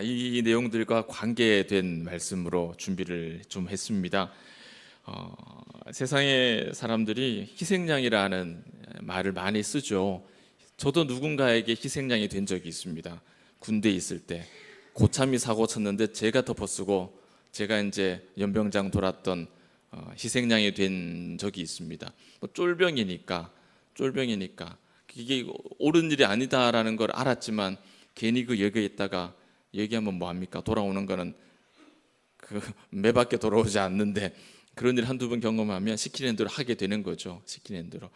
이 내용들과 관계된 말씀으로 준비를 좀 했습니다. 세상의 사람들이 희생양이라는 말을 많이 쓰죠. 저도 누군가에게 희생양이 된 적이 있습니다. 군대에 있을 때 고참이 사고 쳤는데 제가 덮어쓰고 제가 이제 연병장 돌았던 희생양이 된 적이 있습니다. 쫄병이니까 이게 옳은 일이 아니다라는 걸 알았지만 괜히 그 여기에 있다가 얘기하면 뭐합니까? 돌아오는 거는 그 매밖에 돌아오지 않는데 그런 일 한두 번 경험하면 시키는 대로 하게 되는 거죠. 시키는 대로.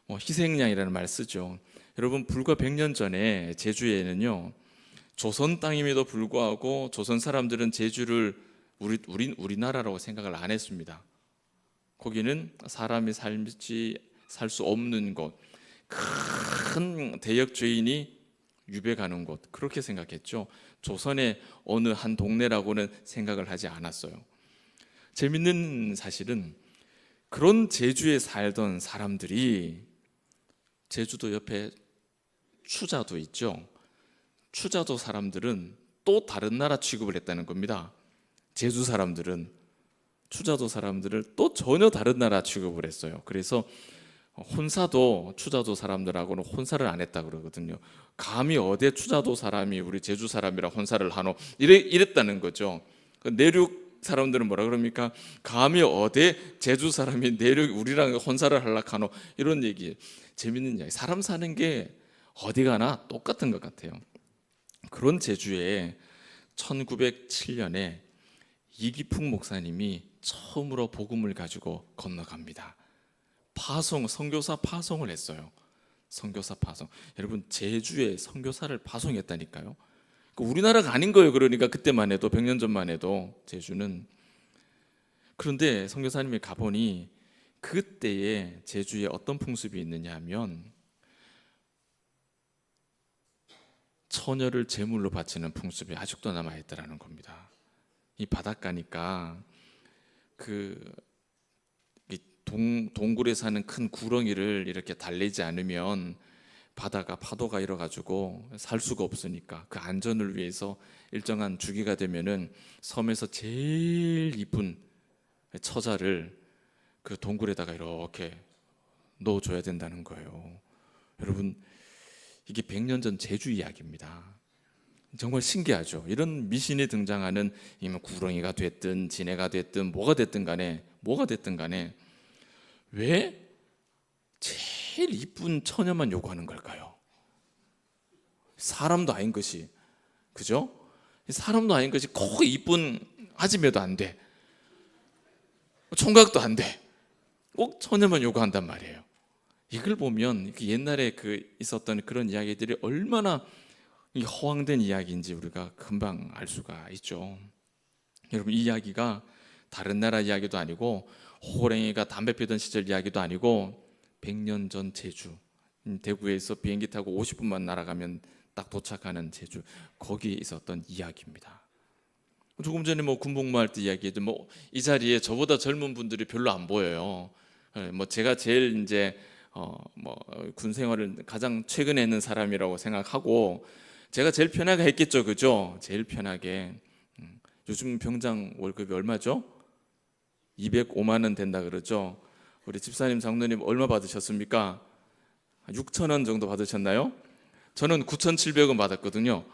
희생양이라는 말 쓰죠. 여러분, 불과 100년 전에 제주에는요, 조선 땅임에도 불구하고 조선 사람들은 제주를 우리나라라고 생각을 안 했습니다. 거기는 사람이 살 수 없는 곳, 큰 대역 죄인이 유배가는 곳, 그렇게 생각했죠. 조선의 어느 한 동네라고는 생각을 하지 않았어요. 재밌는 사실은 그런 제주에 살던 사람들이, 제주도 옆에 추자도 있죠. 추자도 사람들은 또 다른 나라 취급을 했다는 겁니다. 제주 사람들은 추자도 사람들을 또 전혀 다른 나라 취급을 했어요. 그래서 혼사도 추자도 사람들하고는 혼사를 안 했다 그러거든요. 감히 어디 추자도 사람이 우리 제주 사람이랑 혼사를 하노, 이랬다는 거죠. 내륙 사람들은 뭐라 그럽니까? 감히 어디 제주 사람이 내륙 우리랑 혼사를 하려고 하노, 이런 얘기. 재밌는 이야기. 사람 사는 게 어디 가나 똑같은 것 같아요. 그런 제주에 1907년에 이기풍 목사님이 처음으로 복음을 가지고 건너갑니다. 선교사 파송을 했어요. 선교사 파송. 여러분, 제주에 선교사를 파송했다니까요. 우리나라가 아닌 거예요. 그러니까 그때만 해도 100년 전만 해도 제주는. 그런데 선교사님이 가보니 그때에 제주에 어떤 풍습이 있느냐 하면 처녀를 제물로 바치는 풍습이 아직도 남아있더라는 겁니다. 이 바닷가니까 동굴에 사는 큰 구렁이를 이렇게 달래지 않으면 바다가 파도가 일어가지고 살 수가 없으니까 그 안전을 위해서 일정한 주기가 되면은 섬에서 제일 이쁜 처자를 그 동굴에다가 이렇게 넣어줘야 된다는 거예요. 여러분, 이게 100년 전 제주 이야기입니다. 정말 신기하죠. 이런 미신이 등장하는, 구렁이가 됐든 지네가 됐든 뭐가 됐든 간에 왜 제일 이쁜 처녀만 요구하는 걸까요? 사람도 아닌 것이, 그죠? 사람도 아닌 것이 꼭 이쁜 아줌매도 안 돼, 총각도 안 돼, 꼭 처녀만 요구한단 말이에요. 이걸 보면 옛날에 있었던 그런 이야기들이 얼마나 허황된 이야기인지 우리가 금방 알 수가 있죠. 여러분, 이 이야기가 다른 나라 이야기도 아니고 호랭이가 담배 피던 시절 이야기도 아니고 100년 전 제주, 대구에서 비행기 타고 50분만 날아가면 딱 도착하는 제주, 거기에 있었던 이야기입니다. 조금 전에 군복무할 때 이야기했죠. 이 자리에 저보다 젊은 분들이 별로 안 보여요. 제가 제일 이제 군 생활을 가장 최근에 했는 사람이라고 생각하고 제가 제일 편하게 했겠죠, 그죠? 제일 편하게. 요즘 병장 월급이 얼마죠? 205만 원 된다 그러죠. 우리 집사님, 장로님 얼마 받으셨습니까? 6천 원 정도 받으셨나요? 저는 9,700원 받았거든요.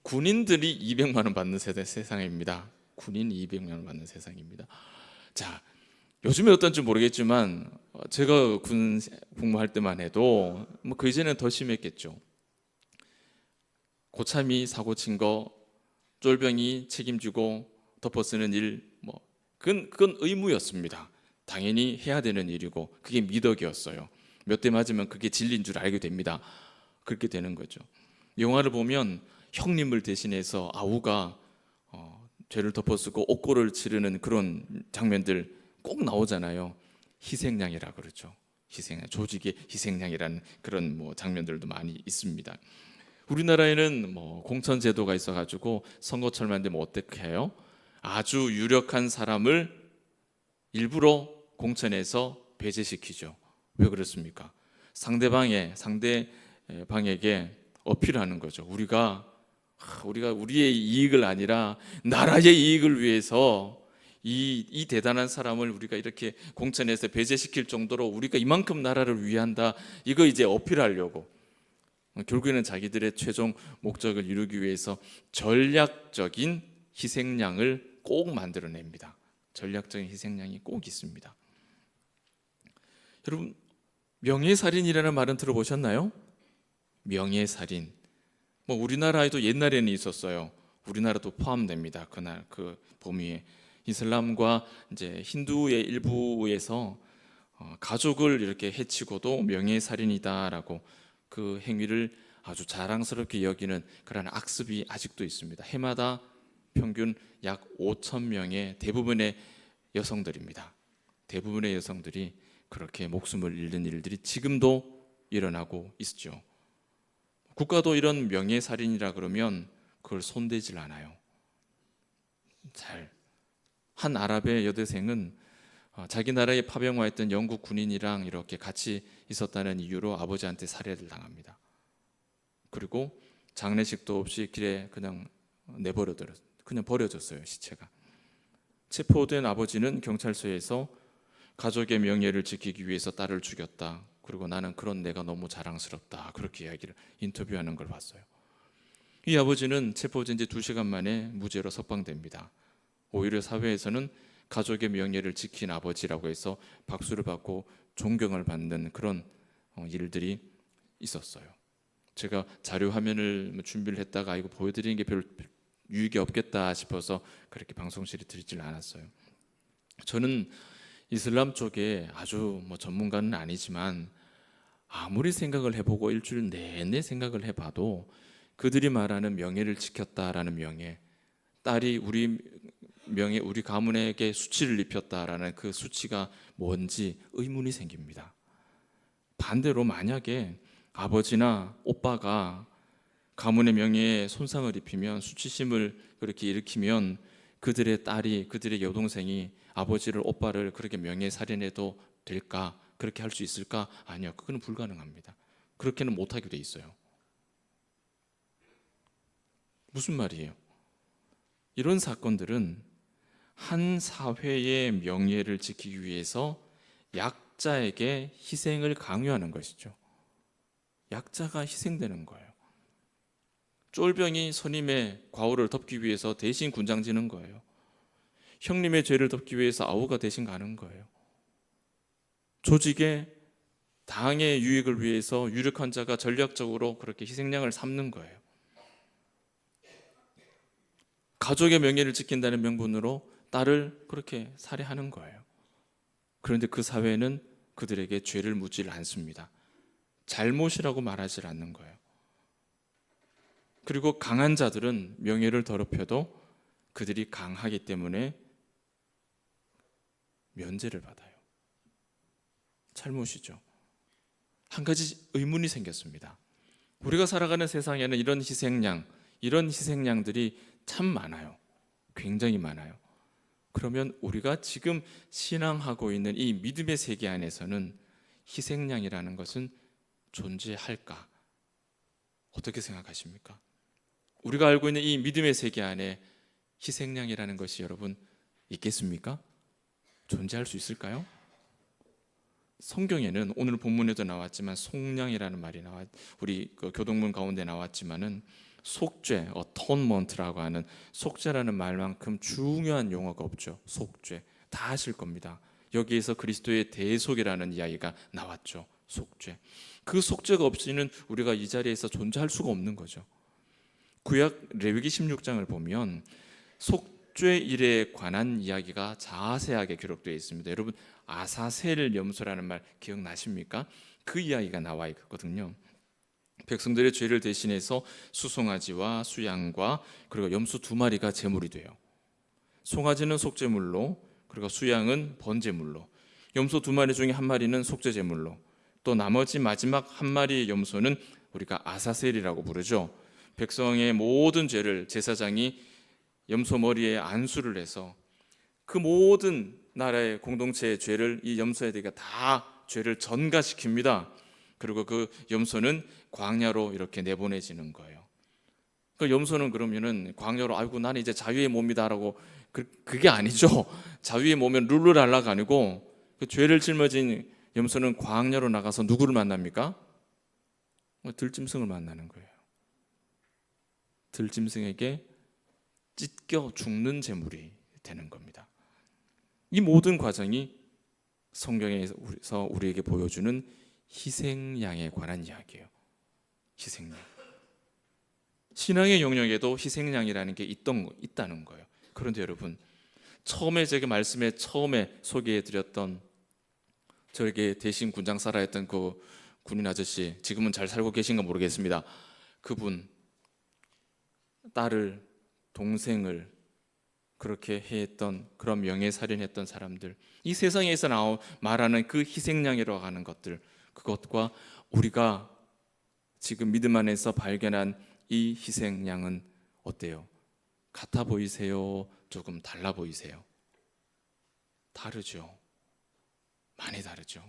군인들이 200만 원 받는 세상입니다. 군인이 200만 원 받는 세상입니다. 자, 요즘에 어떤지 모르겠지만 제가 군 복무할 때만 해도 그 이전에는 더 심했겠죠. 고참이 사고 친 거 쫄병이 책임지고 덮어쓰는 일, 그건 의무였습니다. 당연히 해야 되는 일이고 그게 미덕이었어요. 몇 대 맞으면 그게 진리인 줄 알게 됩니다. 그렇게 되는 거죠. 영화를 보면 형님을 대신해서 아우가 죄를 덮어쓰고 옥고를 치르는 그런 장면들 꼭 나오잖아요. 희생양이라 그러죠. 희생양, 조직의 희생양이라는 그런 장면들도 많이 있습니다. 우리나라에는 공천제도가 있어가지고 선거철만 되면 어떻게 해요? 아주 유력한 사람을 일부러 공천해서 배제시키죠. 왜 그렇습니까? 상대방에게 어필하는 거죠. 우리가 우리가 우리의 이익을 아니라 나라의 이익을 위해서 이 대단한 사람을 우리가 이렇게 공천에서 배제시킬 정도로 우리가 이만큼 나라를 위한다, 이거 이제 어필하려고 결국에는 자기들의 최종 목적을 이루기 위해서 전략적인 희생양을 꼭 만들어냅니다. 전략적인 희생양이 꼭 있습니다. 여러분, 명예살인이라는 말은 들어보셨나요? 명예살인. 우리나라에도 옛날에는 있었어요. 우리나라도 포함됩니다. 그날 그 범위에 이슬람과 이제 힌두의 일부에서 가족을 이렇게 해치고도 명예살인이다라고 그 행위를 아주 자랑스럽게 여기는 그런 악습이 아직도 있습니다. 해마다 평균 약 5천 명의 대부분의 여성들입니다. 대부분의 여성들이 그렇게 목숨을 잃는 일들이 지금도 일어나고 있죠. 국가도 이런 명예살인이라 그러면 그걸 손대질 않아요. 한 아랍의 여대생은 자기 나라에 파병 와 있던 영국 군인이랑 이렇게 같이 있었다는 이유로 아버지한테 살해를 당합니다. 그리고 장례식도 없이 길에 그냥 그냥 버려졌어요, 시체가. 체포된 아버지는 경찰서에서 가족의 명예를 지키기 위해서 딸을 죽였다. 그리고 나는 그런 내가 너무 자랑스럽다. 그렇게 이야기를 인터뷰하는 걸 봤어요. 이 아버지는 체포된 지 2시간 만에 무죄로 석방됩니다. 오히려 사회에서는 가족의 명예를 지킨 아버지라고 해서 박수를 받고 존경을 받는 그런 일들이 있었어요. 제가 자료 화면을 준비를 했다가 이거 보여드리는 게 별 유익이 없겠다 싶어서 그렇게 방송실에 드리질 않았어요. 저는 이슬람 쪽에 아주 전문가는 아니지만 아무리 생각을 해보고 일주일 내내 생각을 해봐도 그들이 말하는 명예를 지켰다라는 명예, 딸이 우리 가문에게 수치를 입혔다라는 그 수치가 뭔지 의문이 생깁니다. 반대로 만약에 아버지나 오빠가 가문의 명예에 손상을 입히면, 수치심을 그렇게 일으키면 그들의 딸이, 그들의 여동생이 아버지를, 오빠를 그렇게 명예살인해도 될까? 그렇게 할 수 있을까? 아니요, 그건 불가능합니다. 그렇게는 못하게 돼 있어요. 무슨 말이에요? 이런 사건들은 한 사회의 명예를 지키기 위해서 약자에게 희생을 강요하는 것이죠. 약자가 희생되는 거예요. 쫄병이 선임의 과오를 덮기 위해서 대신 군장 지는 거예요. 형님의 죄를 덮기 위해서 아우가 대신 가는 거예요. 조직의 당의 유익을 위해서 유력한 자가 전략적으로 그렇게 희생양을 삼는 거예요. 가족의 명예를 지킨다는 명분으로 딸을 그렇게 살해하는 거예요. 그런데 그 사회는 그들에게 죄를 묻지 않습니다. 잘못이라고 말하지 않는 거예요. 그리고 강한 자들은 명예를 더럽혀도 그들이 강하기 때문에 면제를 받아요. 잘못이죠. 한 가지 의문이 생겼습니다. 우리가 살아가는 세상에는 이런 희생양들이 참 많아요. 굉장히 많아요. 그러면 우리가 지금 신앙하고 있는 이 믿음의 세계 안에서는 희생양이라는 것은 존재할까? 어떻게 생각하십니까? 우리가 알고 있는 이 믿음의 세계 안에 희생양이라는 것이 여러분 있겠습니까? 존재할 수 있을까요? 성경에는 오늘 본문에도 나왔지만 속량이라는 말이 우리 그 교동문 가운데 나왔지만은 속죄, atonement라고 하는 속죄라는 말만큼 중요한 용어가 없죠. 속죄 다 아실 겁니다. 여기에서 그리스도의 대속이라는 이야기가 나왔죠. 속죄. 그 속죄가 없이는 우리가 이 자리에서 존재할 수가 없는 거죠. 구약 레위기 16장을 보면 속죄 일에 관한 이야기가 자세하게 기록되어 있습니다. 여러분 아사셀 염소라는 말 기억나십니까? 그 이야기가 나와 있거든요. 백성들의 죄를 대신해서 수송아지와 수양과 그리고 염소 2마리가 제물이 돼요. 송아지는 속죄물로, 그리고 수양은 번제물로, 염소 2마리 중에 1마리는 속죄제물로, 또 나머지 마지막 1마리의 염소는 우리가 아사셀이라고 부르죠. 백성의 모든 죄를 제사장이 염소 머리에 안수를 해서 그 모든 나라의 공동체의 죄를 이 염소에게 다 죄를 전가시킵니다. 그리고 그 염소는 광야로 이렇게 내보내지는 거예요. 그 염소는 그러면은 광야로 아이고 나는 이제 자유의 몸이다라고 그게 아니죠. 자유의 몸은 룰루랄라가 아니고 그 죄를 짊어진 염소는 광야로 나가서 누구를 만납니까? 들짐승을 만나는 거예요. 들짐승에게 찢겨 죽는 제물이 되는 겁니다. 이 모든 과정이 성경에서 우리에게 보여주는 희생양에 관한 이야기예요. 희생양. 신앙의 영역에도 희생양이라는 게 있다는 거예요. 그런데 여러분, 처음에 제가 말씀에 처음에 소개해드렸던 저에게 대신 군장사라 했던 그 군인 아저씨, 지금은 잘 살고 계신가 모르겠습니다. 그분 딸을, 동생을 그렇게 해했던, 그런 명예살인했던 사람들, 이 세상에서 말하는 그 희생양이라고 하는 것들, 그것과 우리가 지금 믿음 안에서 발견한 이 희생양은 어때요? 같아 보이세요? 조금 달라 보이세요? 다르죠. 많이 다르죠.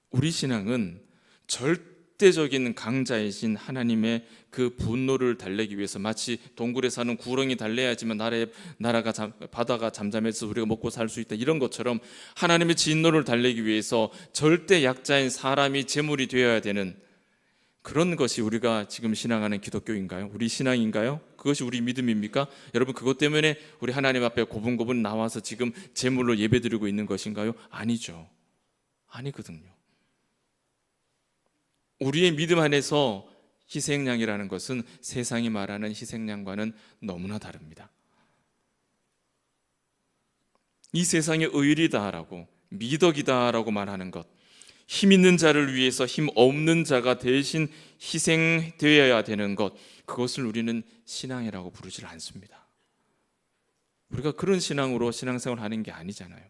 우리 신앙은 절대적인 강자이신 하나님의 그 분노를 달래기 위해서, 마치 동굴에 사는 구렁이 달래야지만 바다가 잠잠해서 우리가 먹고 살 수 있다, 이런 것처럼 하나님의 진노를 달래기 위해서 절대 약자인 사람이 제물이 되어야 되는 그런 것이 우리가 지금 신앙하는 기독교인가요? 우리 신앙인가요? 그것이 우리 믿음입니까? 여러분, 그것 때문에 우리 하나님 앞에 고분고분 나와서 지금 제물로 예배드리고 있는 것인가요? 아니죠. 아니거든요. 우리의 믿음 안에서 희생양이라는 것은 세상이 말하는 희생양과는 너무나 다릅니다. 이 세상의 의리다라고, 미덕이다라고 말하는 것, 힘 있는 자를 위해서 힘 없는 자가 대신 희생되어야 되는 것, 그것을 우리는 신앙이라고 부르질 않습니다. 우리가 그런 신앙으로 신앙생활을 하는 게 아니잖아요.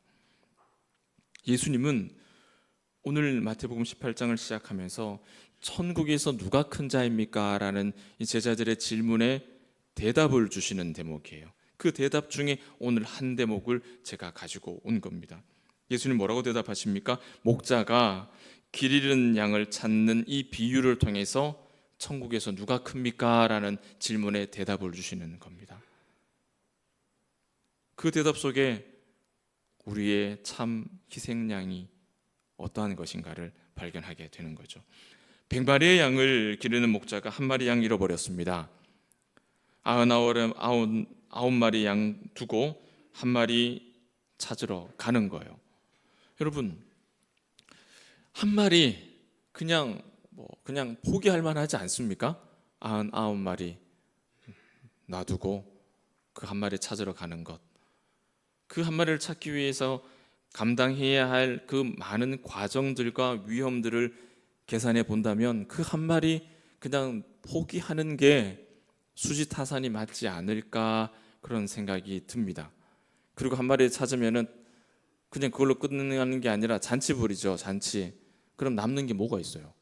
예수님은 오늘 마태복음 18장을 시작하면서 천국에서 누가 큰 자입니까? 라는 이 제자들의 질문에 대답을 주시는 대목이에요. 그 대답 중에 오늘 한 대목을 제가 가지고 온 겁니다. 예수님 뭐라고 대답하십니까? 목자가 길 잃은 양을 찾는 이 비유를 통해서 천국에서 누가 큽니까? 라는 질문에 대답을 주시는 겁니다. 그 대답 속에 우리의 참 희생양이 어떠한 것인가를 발견하게 되는 거죠. 100마리의 양을 기르는 목자가 한 마리 양 잃어버렸습니다. 99마리 양 두고 한 마리 찾으러 가는 거예요. 여러분, 한 마리 그냥 포기할 만하지 않습니까? 99마리 놔두고 그 한 마리 찾으러 가는 것, 그 한 마리를 찾기 위해서 감당해야 할 그 많은 과정들과 위험들을 계산해 본다면 그 한 마리 그냥 포기하는 게 수지타산이 맞지 않을까, 그런 생각이 듭니다. 그리고 한 마리 찾으면은 그냥 그걸로 끝내는 게 아니라 잔치 부리죠, 잔치. 그럼 남는 게 뭐가 있어요?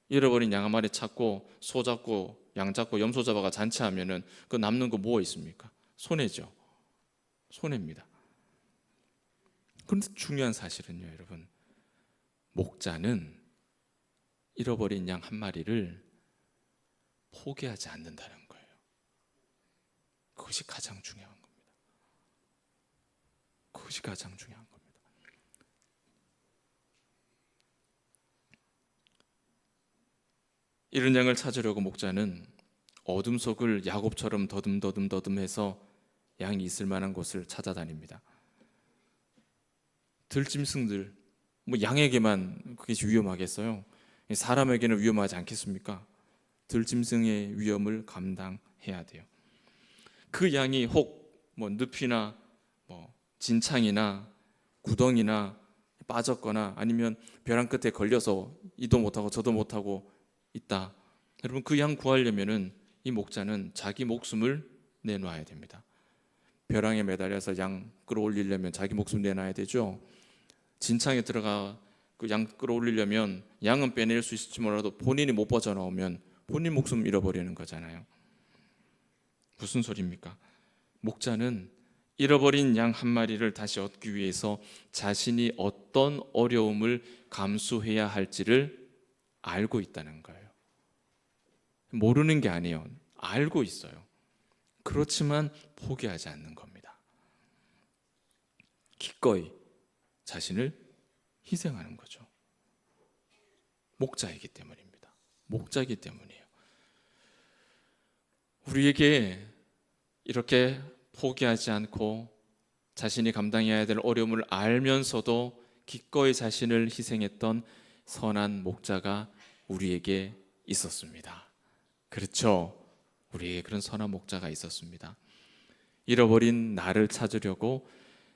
잃어버린 양 한 마리 찾고 소 잡고 양 잡고 염소 잡아가 잔치하면은 그 남는 거 뭐가 있습니까? 손해죠. 손해입니다. 그런데 중요한 사실은요, 여러분, 목자는 잃어버린 양 한 마리를 포기하지 않는다는 거예요. 그것이 가장 중요한 겁니다. 그것이 가장 중요한 겁니다. 잃은 양을 찾으려고 목자는 어둠 속을 야곱처럼 더듬해서 양이 있을 만한 곳을 찾아다닙니다. 들짐승들, 양에게만 그게 위험하겠어요? 사람에게는 위험하지 않겠습니까? 들짐승의 위험을 감당해야 돼요. 그 양이 혹 늪이나 진창이나 구덩이나 빠졌거나 아니면 벼랑 끝에 걸려서 이도 못하고 저도 못하고 있다. 여러분, 그 양 구하려면은 이 목자는 자기 목숨을 내놔야 됩니다. 벼랑에 매달려서 양 끌어올리려면 자기 목숨 내놔야 되죠. 진창에 들어가 그 양 끌어올리려면 양은 빼낼 수 있을지 몰라도 본인이 못 빠져나오면 본인 목숨 잃어버리는 거잖아요. 무슨 소리입니까? 목자는 잃어버린 양 한 마리를 다시 얻기 위해서 자신이 어떤 어려움을 감수해야 할지를 알고 있다는 거예요. 모르는 게 아니에요. 알고 있어요. 그렇지만 포기하지 않는 겁니다. 기꺼이 자신을 희생하는 거죠. 목자이기 때문입니다. 목자이기 때문이에요. 우리에게 이렇게 포기하지 않고 자신이 감당해야 될 어려움을 알면서도 기꺼이 자신을 희생했던 선한 목자가 우리에게 있었습니다. 그렇죠? 우리에게 그런 선한 목자가 있었습니다. 잃어버린 나를 찾으려고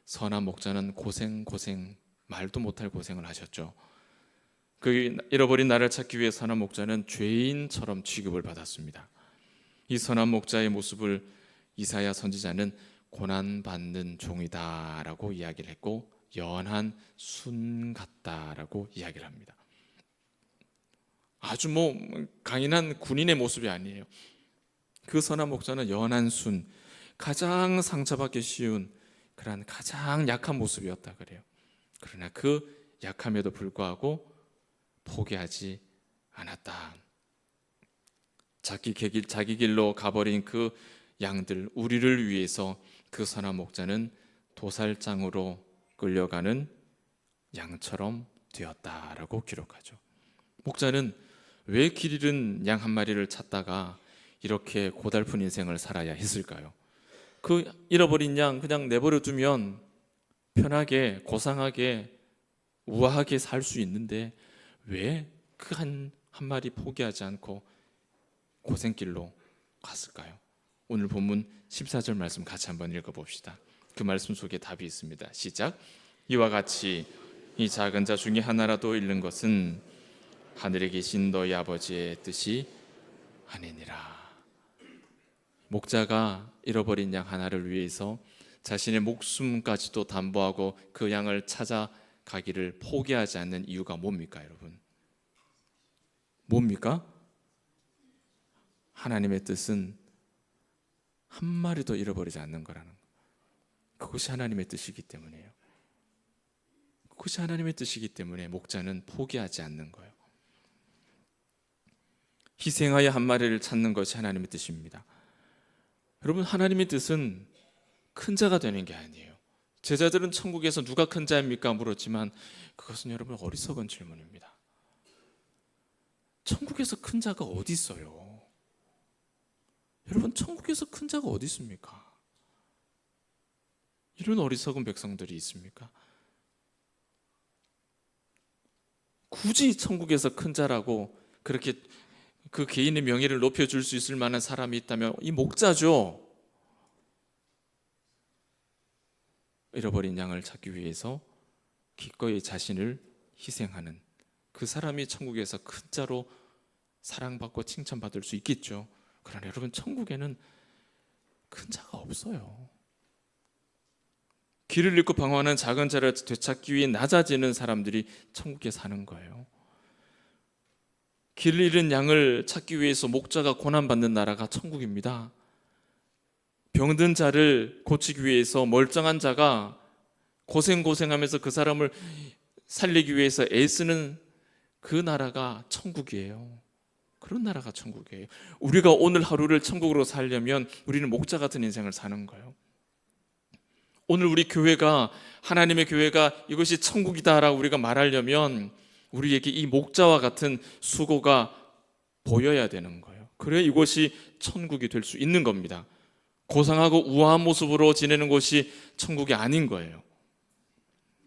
선한 목자는 고생 말도 못할 고생을 하셨죠. 그 잃어버린 나를 찾기 위해 선한 목자는 죄인처럼 취급을 받았습니다. 이 선한 목자의 모습을 이사야 선지자는 고난받는 종이다라고 이야기를 했고 연한 순 같다라고 이야기를 합니다. 아주 강인한 군인의 모습이 아니에요. 그 선한 목자는 연한 순, 가장 상처받기 쉬운 그런 가장 약한 모습이었다 그래요. 그러나 그 약함에도 불구하고 포기하지 않았다. 자기 길로 가버린 그 양들, 우리를 위해서 그 선한 목자는 도살장으로 끌려가는 양처럼 되었다라고 기록하죠. 목자는 왜 길 잃은 양 한 마리를 찾다가 이렇게 고달픈 인생을 살아야 했을까요? 그 잃어버린 양 그냥 내버려 두면 편하게 고상하게 우아하게 살 수 있는데 왜 그 한 마리 포기하지 않고 고생길로 갔을까요? 오늘 본문 14절 말씀 같이 한번 읽어봅시다. 그 말씀 속에 답이 있습니다. 시작. 이와 같이 이 작은 자 중에 하나라도 잃는 것은 하늘에 계신 너희 아버지의 뜻이 아니니라. 목자가 잃어버린 양 하나를 위해서 자신의 목숨까지도 담보하고 그 양을 찾아가기를 포기하지 않는 이유가 뭡니까, 여러분? 뭡니까? 하나님의 뜻은 한 마리도 잃어버리지 않는 거라는 거. 그것이 하나님의 뜻이기 때문이에요. 그것이 하나님의 뜻이기 때문에 목자는 포기하지 않는 거예요. 희생하여 한 마리를 찾는 것이 하나님의 뜻입니다. 여러분, 하나님의 뜻은 큰 자가 되는 게 아니에요. 제자들은 천국에서 누가 큰 자입니까? 물었지만 그것은 여러분 어리석은 질문입니다. 천국에서 큰 자가 어디 있어요? 여러분, 천국에서 큰 자가 어디 있습니까? 이런 어리석은 백성들이 있습니까? 굳이 천국에서 큰 자라고 그렇게 그 개인의 명예를 높여줄 수 있을 만한 사람이 있다면 이 목자죠. 잃어버린 양을 찾기 위해서 기꺼이 자신을 희생하는 그 사람이 천국에서 큰 자로 사랑받고 칭찬받을 수 있겠죠. 그러나 여러분, 천국에는 큰 자가 없어요. 길을 잃고 방황하는 작은 자를 되찾기 위해 낮아지는 사람들이 천국에 사는 거예요. 길을 잃은 양을 찾기 위해서 목자가 고난받는 나라가 천국입니다. 병든 자를 고치기 위해서 멀쩡한 자가 고생하면서 그 사람을 살리기 위해서 애쓰는 그 나라가 천국이에요. 그런 나라가 천국이에요. 우리가 오늘 하루를 천국으로 살려면 우리는 목자 같은 인생을 사는 거예요. 오늘 우리 교회가, 하나님의 교회가 이것이 천국이다라고 우리가 말하려면 우리에게 이 목자와 같은 수고가 보여야 되는 거예요. 그래야 이것이 천국이 될 수 있는 겁니다. 고상하고 우아한 모습으로 지내는 것이 천국이 아닌 거예요.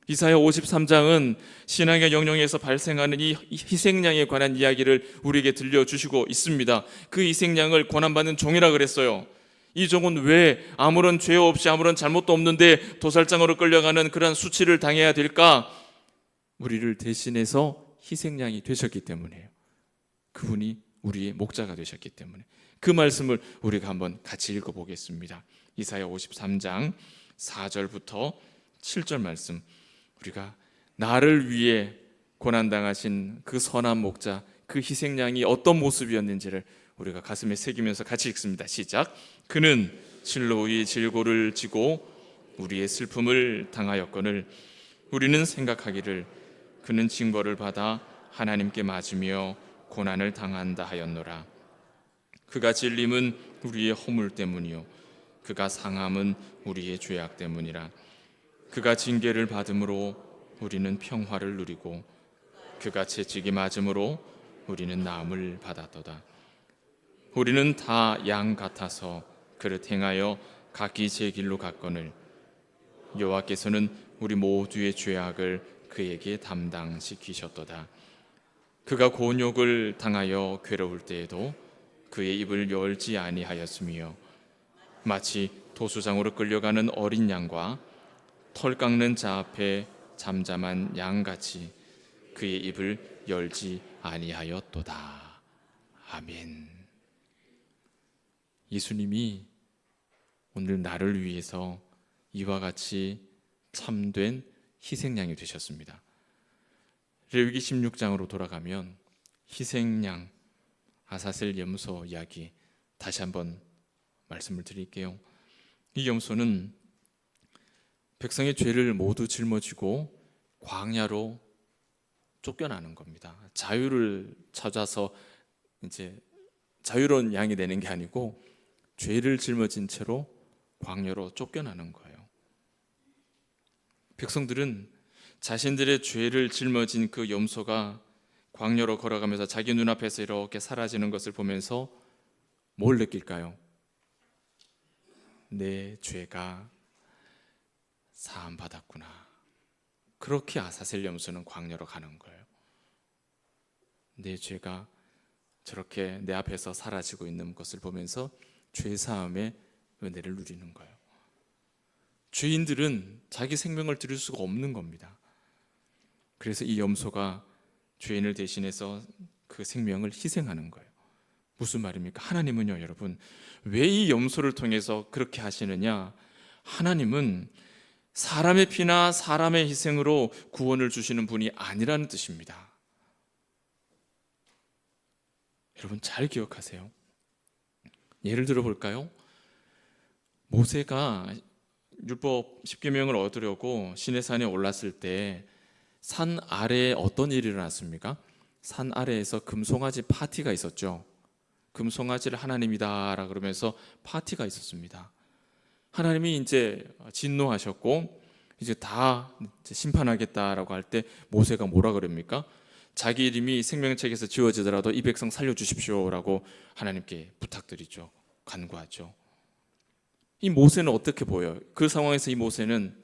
이사야 53장은 신앙의 영역에서 발생하는 이 희생양에 관한 이야기를 우리에게 들려주시고 있습니다. 그 희생양을 고난받는 종이라 그랬어요. 이 종은 왜 아무런 죄 없이 아무런 잘못도 없는데 도살장으로 끌려가는 그런 수치를 당해야 될까? 우리를 대신해서 희생양이 되셨기 때문이에요. 그분이 우리의 목자가 되셨기 때문에. 그 말씀을 우리가 한번 같이 읽어보겠습니다. 이사야 53장 4절부터 7절 말씀, 우리가 나를 위해 고난당하신 그 선한 목자, 그 희생양이 어떤 모습이었는지를 우리가 가슴에 새기면서 같이 읽습니다. 시작. 그는 실로의 질고를 지고 우리의 슬픔을 당하였거늘 우리는 생각하기를 그는 징벌을 받아 하나님께 맞으며 고난을 당한다 하였노라. 그가 질림은 우리의 허물 때문이요 그가 상함은 우리의 죄악 때문이라. 그가 징계를 받음으로 우리는 평화를 누리고 그가 채찍이 맞음으로 우리는 나음을 받았도다. 우리는 다 양 같아서 그를 행하여 각기 제 길로 갔거늘 여호와께서는 우리 모두의 죄악을 그에게 담당시키셨도다. 그가 곤욕을 당하여 괴로울 때에도 그의 입을 열지 아니하였으며 마치 도수장으로 끌려가는 어린 양과 털 깎는 자 앞에 잠잠한 양같이 그의 입을 열지 아니하였도다. 아멘. 예수님이 오늘 나를 위해서 이와 같이 참된 희생양이 되셨습니다. 레위기 16장으로 돌아가면 희생양 아사셀 염소 이야기 다시 한번 말씀을 드릴게요. 이 염소는 백성의 죄를 모두 짊어지고 광야로 쫓겨나는 겁니다. 자유를 찾아서 이제 자유로운 양이 되는 게 아니고 죄를 짊어진 채로 광야로 쫓겨나는 거예요. 백성들은 자신들의 죄를 짊어진 그 염소가 광야로 걸어가면서 자기 눈앞에서 이렇게 사라지는 것을 보면서 뭘 느낄까요? 내 죄가 사함 받았구나. 그렇게 아사셀 염소는 광야로 가는 거예요. 내 죄가 저렇게 내 앞에서 사라지고 있는 것을 보면서 죄 사함의 은혜를 누리는 거예요. 죄인들은 자기 생명을 드릴 수가 없는 겁니다. 그래서 이 염소가 죄인을 대신해서 그 생명을 희생하는 거예요. 무슨 말입니까? 하나님은요, 여러분, 왜 이 염소를 통해서 그렇게 하시느냐? 하나님은 사람의 피나 사람의 희생으로 구원을 주시는 분이 아니라는 뜻입니다. 여러분 잘 기억하세요. 예를 들어 볼까요? 모세가 율법 10계명을 얻으려고 시내산에 올랐을 때 산 아래에 어떤 일이 일어났습니까? 산 아래에서 금송아지 파티가 있었죠. 금송아지를 하나님이다라 그러면서 파티가 있었습니다. 하나님이 이제 진노하셨고 이제 다 심판하겠다라고 할 때 모세가 뭐라 그럽니까? 자기 이름이 생명책에서 지워지더라도 이 백성 살려주십시오라고 하나님께 부탁드리죠. 간구하죠. 이 모세는 어떻게 보여요? 그 상황에서 이 모세는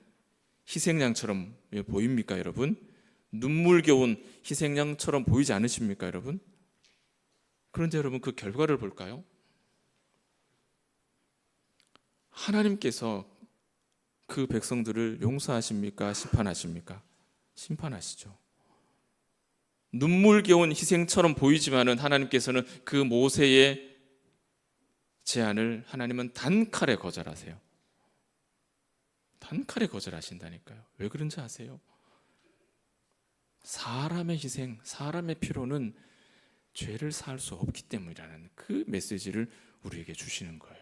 희생양처럼 보입니까, 여러분? 눈물겨운 희생양처럼 보이지 않으십니까, 여러분? 그런데 여러분 그 결과를 볼까요? 하나님께서 그 백성들을 용서하십니까? 심판하십니까? 심판하시죠. 눈물겨운 희생처럼 보이지만은 하나님께서는 그 모세의 제안을 하나님은 단칼에 거절하세요. 단칼에 거절하신다니까요. 왜 그런지 아세요? 사람의 희생, 사람의 피로는 죄를 사할 수 없기 때문이라는 그 메시지를 우리에게 주시는 거예요.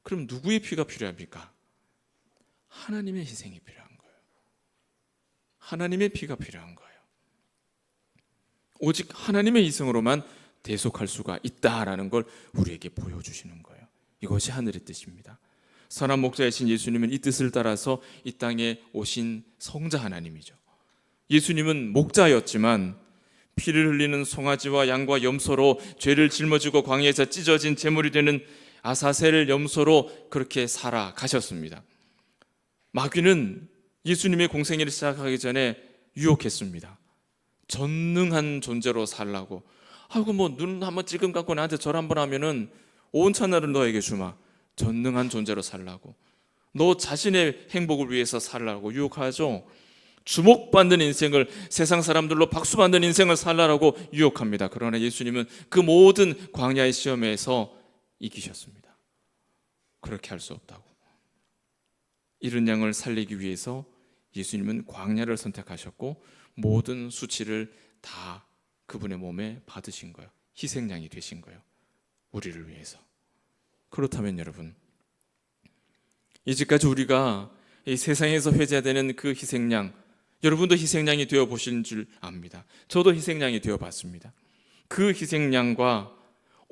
그럼 누구의 피가 필요합니까? 하나님의 희생이 필요한 거예요. 하나님의 피가 필요한 거예요. 오직 하나님의 희생으로만 대속할 수가 있다라는 걸 우리에게 보여주시는 거예요. 이것이 하늘의 뜻입니다. 선한 목자이신 예수님은 이 뜻을 따라서 이 땅에 오신 성자 하나님이죠. 예수님은 목자였지만 피를 흘리는 송아지와 양과 염소로 죄를 짊어지고 광야에서 찢어진 제물이 되는 아사셀 염소로 그렇게 살아가셨습니다. 마귀는 예수님의 공생애를 시작하기 전에 유혹했습니다. 전능한 존재로 살라고. 아이고 뭐 눈 한번 찔끔 감고 나한테 절 한번 하면은 온 천하를 너에게 주마. 전능한 존재로 살라고. 너 자신의 행복을 위해서 살라고 유혹하죠. 주목받는 인생을, 세상 사람들로 박수받는 인생을 살라고 유혹합니다. 그러나 예수님은 그 모든 광야의 시험에서 이기셨습니다. 그렇게 할 수 없다고. 이른 양을 살리기 위해서 예수님은 광야를 선택하셨고 모든 수치를 다 그분의 몸에 받으신 거예요. 희생양이 되신 거예요. 우리를 위해서. 그렇다면 여러분, 이제까지 우리가 이 세상에서 회자되는 그 희생양, 여러분도 희생양이 되어 보신 줄 압니다. 저도 희생양이 되어 봤습니다. 그 희생양과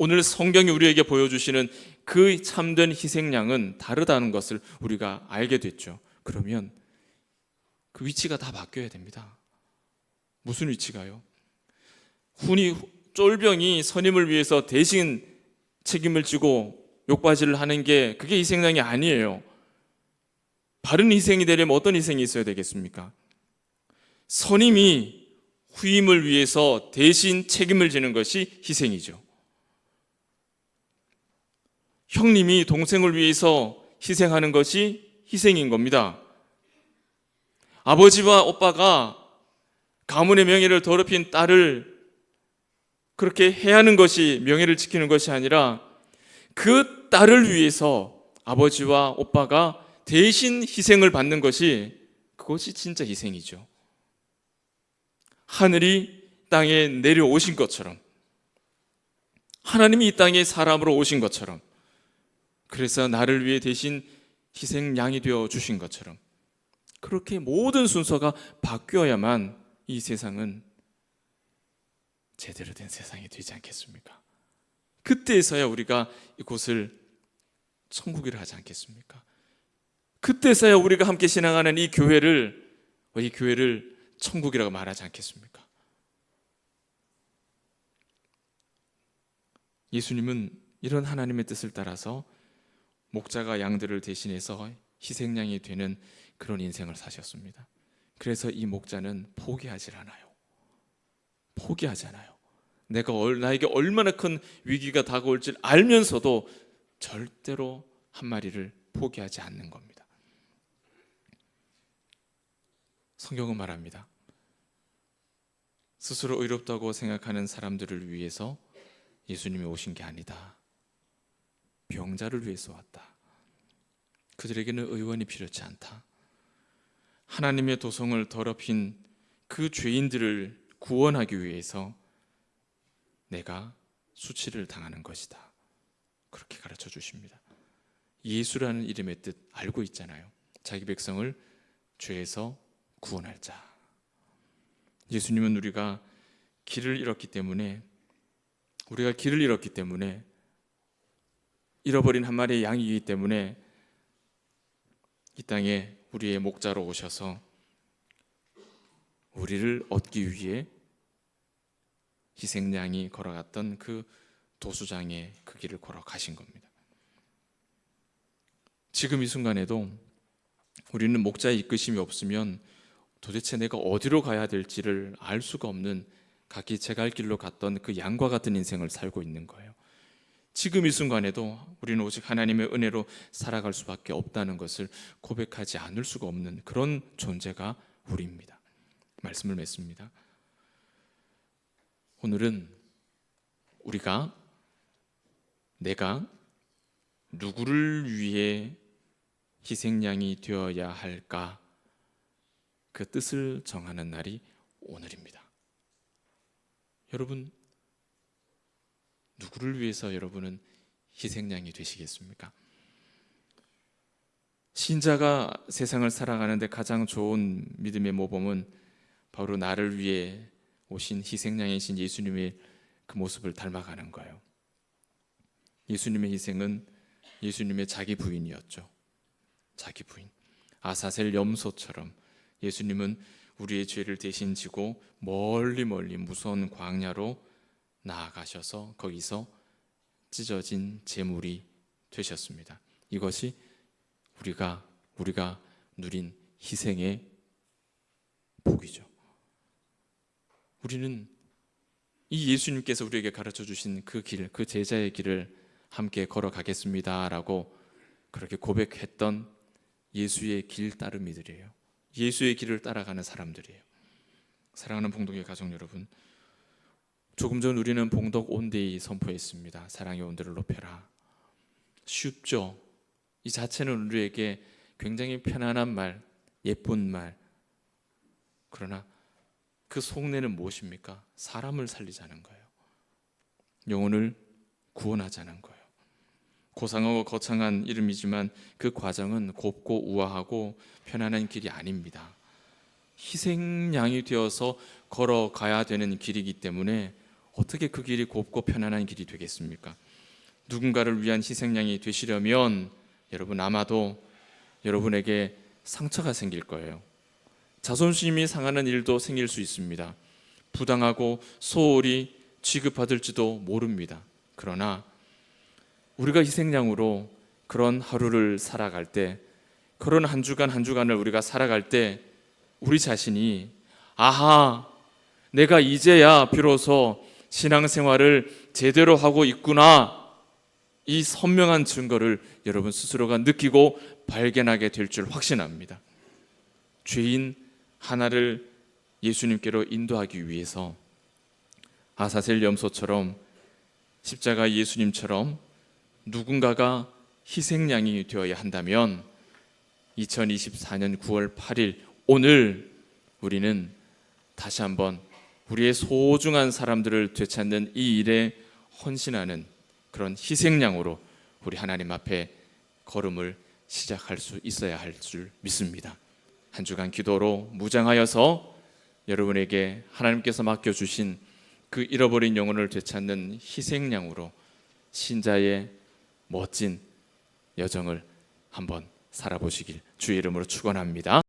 오늘 성경이 우리에게 보여주시는 그 참된 희생양은 다르다는 것을 우리가 알게 됐죠. 그러면 그 위치가 다 바뀌어야 됩니다. 무슨 위치가요? 훈이 쫄병이 선임을 위해서 대신 책임을 지고 욕바지를 하는 게 그게 희생양이 아니에요. 바른 희생이 되려면 어떤 희생이 있어야 되겠습니까? 선임이 후임을 위해서 대신 책임을 지는 것이 희생이죠. 형님이 동생을 위해서 희생하는 것이 희생인 겁니다. 아버지와 오빠가 가문의 명예를 더럽힌 딸을 그렇게 해하는 것이 명예를 지키는 것이 아니라 그 딸을 위해서 아버지와 오빠가 대신 희생을 받는 것이 그것이 진짜 희생이죠. 하늘이 땅에 내려오신 것처럼, 하나님이 이 땅에 사람으로 오신 것처럼, 그래서 나를 위해 대신 희생양이 되어 주신 것처럼, 그렇게 모든 순서가 바뀌어야만 이 세상은 제대로 된 세상이 되지 않겠습니까? 그때서야 우리가 이곳을 천국이라 하지 않겠습니까? 그때서야 우리가 함께 신앙하는 이 교회를 천국이라고 말하지 않겠습니까? 예수님은 이런 하나님의 뜻을 따라서 목자가 양들을 대신해서 희생양이 되는 그런 인생을 사셨습니다. 그래서 이 목자는 포기하지 않아요. 나에게 얼마나 큰 위기가 다가올지 알면서도 절대로 한 마리를 포기하지 않는 겁니다. 성경은 말합니다. 스스로 의롭다고 생각하는 사람들을 위해서 예수님이 오신 게 아니다. 병자를 위해서 왔다. 그들에게는 의원이 필요치 않다. 하나님의 도성을 더럽힌 그 죄인들을 구원하기 위해서 내가 수치를 당하는 것이다. 그렇게 가르쳐 주십니다. 예수라는 이름의 뜻 알고 있잖아요. 자기 백성을 죄에서 구원할 자. 예수님은 우리가 길을 잃었기 때문에 잃어버린 한 마리의 양이기 때문에 이 땅에 우리의 목자로 오셔서 우리를 얻기 위해 희생양이 걸어갔던 그 도수장의 그 길을 걸어가신 겁니다. 지금 이 순간에도 우리는 목자의 이끄심이 없으면 도대체 내가 어디로 가야 될지를 알 수가 없는 각기 제갈 길로 갔던 그 양과 같은 인생을 살고 있는 거예요. 지금 이 순간에도 우리는 오직 하나님의 은혜로 살아갈 수밖에 없다는 것을 고백하지 않을 수가 없는 그런 존재가 우리입니다. 말씀을 맺습니다. 오늘은 내가 누구를 위해 희생양이 되어야 할까? 그 뜻을 정하는 날이 오늘입니다. 여러분, 누구를 위해서 여러분은 희생양이 되시겠습니까? 신자가 세상을 살아가는데 가장 좋은 믿음의 모범은 바로 나를 위해 오신 희생양이신 예수님의 그 모습을 닮아가는 거예요. 예수님의 희생은 예수님의 자기 부인이었죠. 자기 부인. 아사셀 염소처럼 예수님은 우리의 죄를 대신 지고 멀리 무서운 광야로 나아가셔서 거기서 찢어진 제물이 되셨습니다. 이것이 우리가 누린 희생의 복이죠. 우리는 이 예수님께서 우리에게 가르쳐 주신 그 길, 그 제자의 길을 함께 걸어가겠습니다라고 그렇게 고백했던 예수의 길 따름이들이에요. 예수의 길을 따라가는 사람들이에요. 사랑하는 봉독의 가족 여러분, 조금 전 우리는 봉독 온데이 선포했습니다. 사랑의 온도를 높여라. 쉽죠? 이 자체는 우리에게 굉장히 편안한 말, 예쁜 말. 그러나 그 속내는 무엇입니까? 사람을 살리자는 거예요. 영혼을 구원하자는 거예요. 고상하고 거창한 이름이지만 그 과정은 곱고 우아하고 편안한 길이 아닙니다. 희생양이 되어서 걸어가야 되는 길이기 때문에 어떻게 그 길이 곱고 편안한 길이 되겠습니까? 누군가를 위한 희생양이 되시려면 여러분 아마도 여러분에게 상처가 생길 거예요. 자존심이 상하는 일도 생길 수 있습니다. 부당하고 소홀히 취급받을지도 모릅니다. 그러나 우리가 희생양으로 그런 하루를 살아갈 때, 그런 한 주간 한 주간을 우리가 살아갈 때 우리 자신이 아하, 내가 이제야 비로소 신앙생활을 제대로 하고 있구나, 이 선명한 증거를 여러분 스스로가 느끼고 발견하게 될 줄 확신합니다. 죄인 하나를 예수님께로 인도하기 위해서 아사셀 염소처럼 십자가 예수님처럼 누군가가 희생양이 되어야 한다면 2024년 9월 8일 오늘 우리는 다시 한번 우리의 소중한 사람들을 되찾는 이 일에 헌신하는 그런 희생양으로 우리 하나님 앞에 걸음을 시작할 수 있어야 할 줄 믿습니다. 한 주간 기도로 무장하여서 여러분에게 하나님께서 맡겨주신 그 잃어버린 영혼을 되찾는 희생양으로 신자의 멋진 여정을 한번 살아보시길 주의 이름으로 축원합니다.